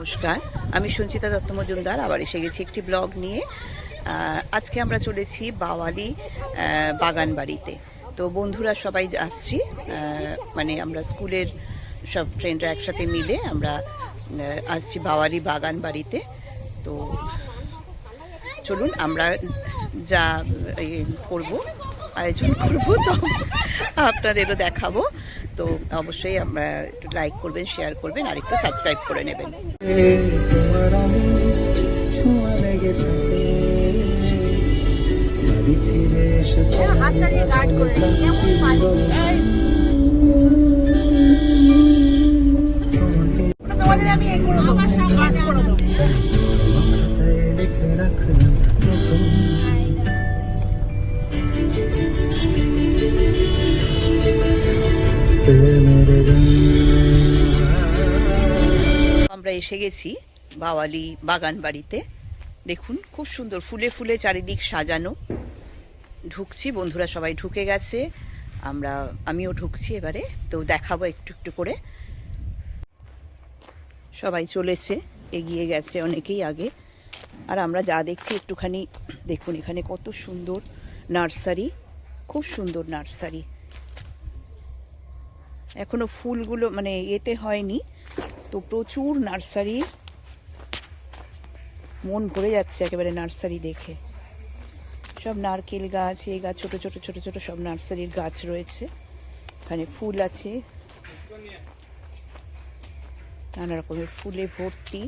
নমস্কার, আমি সঞ্চিতা দত্ত মজুমদার আবার এসে গেছি একটি ব্লগ নিয়ে। আজকে আমরা চলেছি বাওয়ালি বাগান বাড়িতে। তো বন্ধুরা সবাই আসছি, মানে আমরা স্কুলের সব ফ্রেন্ডরা একসাথে মিলে আমরা আসছি বাওয়ালি বাগান বাড়িতে। তো চলুন আমরা যা করব, আয়োজন করব, তো আপনাদেরও দেখাবো। তো অবশ্যই আমরা একটু লাইক করবেন, শেয়ার করবেন আর একটু সাবস্ক্রাইব করে নেবেন। আমরা এসে গেছি বাওয়ালি বাগান বাড়িতে। দেখুন খুব সুন্দর ফুলে ফুলে চারিদিক সাজানো। ঢুকছি, বন্ধুরা সবাই ঢুকে গেছে, আমিও ঢুকছি এবারে। তো দেখাবো একটু একটু করে। সবাই চলেছে, এগিয়ে গেছে অনেকেই আগে। আর আমরা যা দেখছি একটুখানি দেখুন, এখানে কত সুন্দর নার্সারি, খুব সুন্দর নার্সারি। এখনো ফুলগুলো মানে এতে হয়নি, তো প্রচুর নার্সারি, মন ভরে যাচ্ছে একেবারে নার্সারি দেখে। সব নারকেল গাছ, এই গাছ, ছোট ছোট ছোট ছোট সব নার্সারির গাছ রয়েছে। এখানে ফুল আছে, নানা রকমের ফুলে ভর্তি।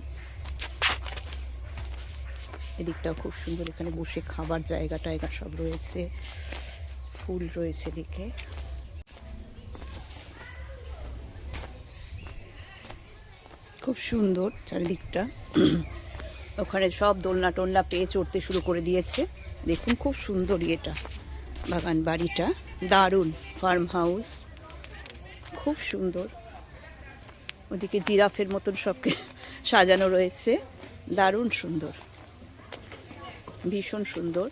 এদিকটাও খুব সুন্দর, এখানে বসে খাবার জায়গা টায়গা সব রয়েছে, ফুল রয়েছে দিকে। খুব সুন্দর চারিদিকটা। ওখানে সব দোলনা টোলনা পেয়ে চড়তে শুরু করে দিয়েছে। দেখুন খুব সুন্দর এটা বাগান বাড়িটা, দারুণ ফার্ম হাউস, খুব সুন্দর। ওদিকে জিরাফের মতন সবকে সাজানো রয়েছে, দারুণ সুন্দর, ভীষণ সুন্দর।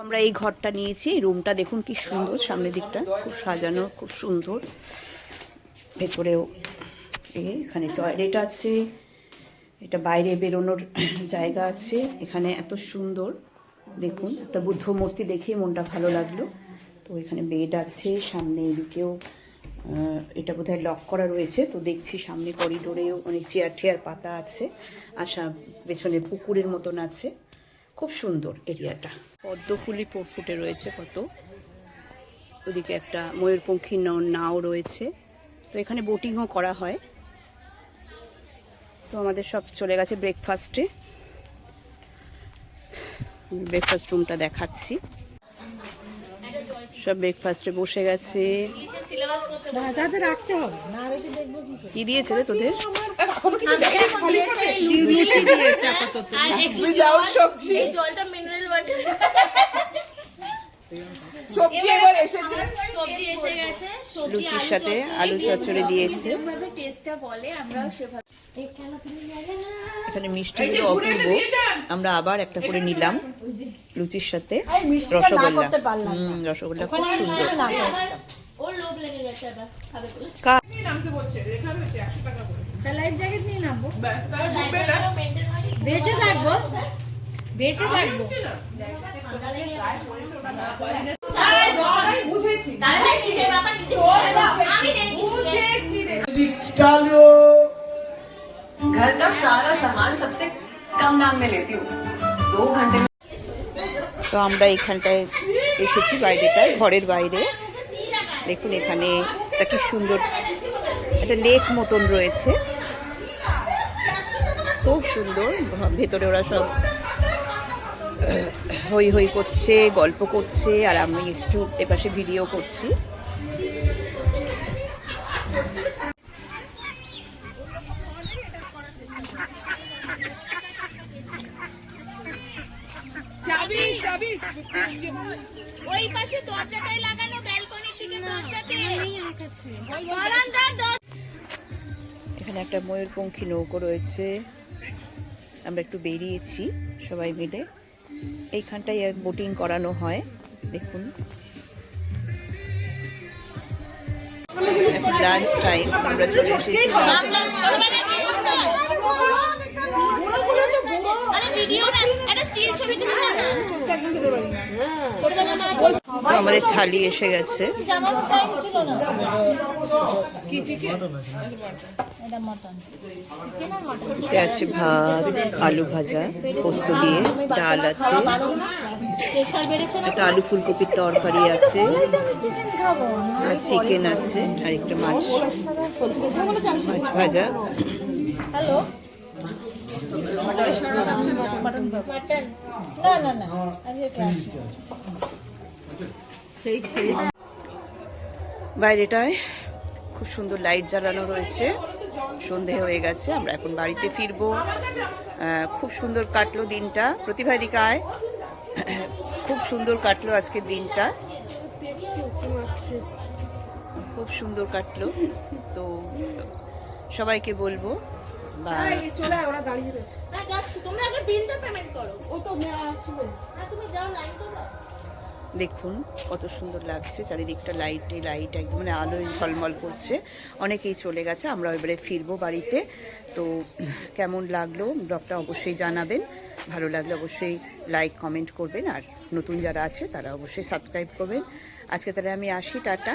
আমরা এই ঘরটা নিয়েছি, রুমটা দেখুন কি সুন্দর, সামনের দিকটা খুব সাজানো, খুব সুন্দর। ভেতরেও এখানে টয়লেট আছে, এটা বাইরে বেরোনোর জায়গা আছে। এখানে এত সুন্দর দেখুন, একটা বুদ্ধ মূর্তি দেখে মনটা ভালো লাগলো। তো এখানে বেড আছে, সামনে এদিকেও এটা বোধহয় লক করা রয়েছে। তো দেখছি সামনে করিডোরেও অনেক চেয়ার টেয়ার পাতা আছে, আশা পেছনে পুকুরের মতন আছে। খুব সুন্দর এরিয়াটা, পদ্ম ফুলই ফুটে রয়েছে কত। ওদিকে একটা ময়ূরপঙ্খী নাও রয়েছে। তো এখানে বোটিংও করা হয়। তো আমাদের সব চলে গেছে ব্রেকফাস্টে, ব্রেকফাস্ট রুমটা দেখাচ্ছি। সব ব্রেকফাস্টে বসে গেছে। কি দিয়েছে রে তোদের? লুচির সাথে আলু চচ্চড়ি দিয়েছে। এখানে মিষ্টিগুলো অপূর্ব। আমরা আবার একটা করে নিলাম লুচির সাথে রসগোল্লা। রসগোল্লা খুব সুন্দর। घर का सारा सामान सबसे कम दाम में लेती हूँ 2 घंटे में। তো আমরা এখানটায় এসেছি, বাইরেটায়, ঘরের বাইরে। দেখুন এখানে একটা কি সুন্দর একটা লেক মতন রয়েছে, খুব সুন্দর। ভেতরে ওরা সব হই হই করছে, গল্প করছে, আর আমি একটু এপাশে ভিডিও করছি। ওই পাশে দরজাটাই লাগানো, ব্যালকনির দিকে দরজাতে। এখানে একটা ময়ূরপঙ্খী নৌকো রয়েছে। আমরা একটু বেরিয়েছি সবাই মিলে, এইখানটায় বোটিং করানো হয়, দেখুন। লাঞ্চ টাইম, আমরা চলে এসেছি। তো আমাদের থালি এসে গেছে। এতে আছে ভাত, আলু ভাজা, পোস্ত দিয়ে, ডাল আছে, একটা আলু ফুলকপির তরকারি আছে, আর চিকেন আছে, আর একটা মাছ ভাজা। বাইরেটায় খুব সুন্দর লাইট জ্বালানো রয়েছে। সন্ধে হয়ে গেছে, আমরা এখন বাড়িতে ফিরবো। খুব সুন্দর কাটলো দিনটা। প্রতিভা দিকায় খুব সুন্দর কাটলো আজকের দিনটা, খুব সুন্দর কাটলো। তো সবাইকে বলবো দেখুন কত সুন্দর লাগছে চারিদিকটা, লাইট একদম মানে আলোয় ঝলমল করছে। অনেকেই চলে গেছে, আমরা এবারে ফিরবো বাড়িতে। তো কেমন লাগলো ব্লগটা অবশ্যই জানাবেন, ভালো লাগলে অবশ্যই লাইক কমেন্ট করবেন, আর নতুন যারা আছে তারা অবশ্যই সাবস্ক্রাইব করবেন। আজকে তাহলে আমি আসি, টাটা।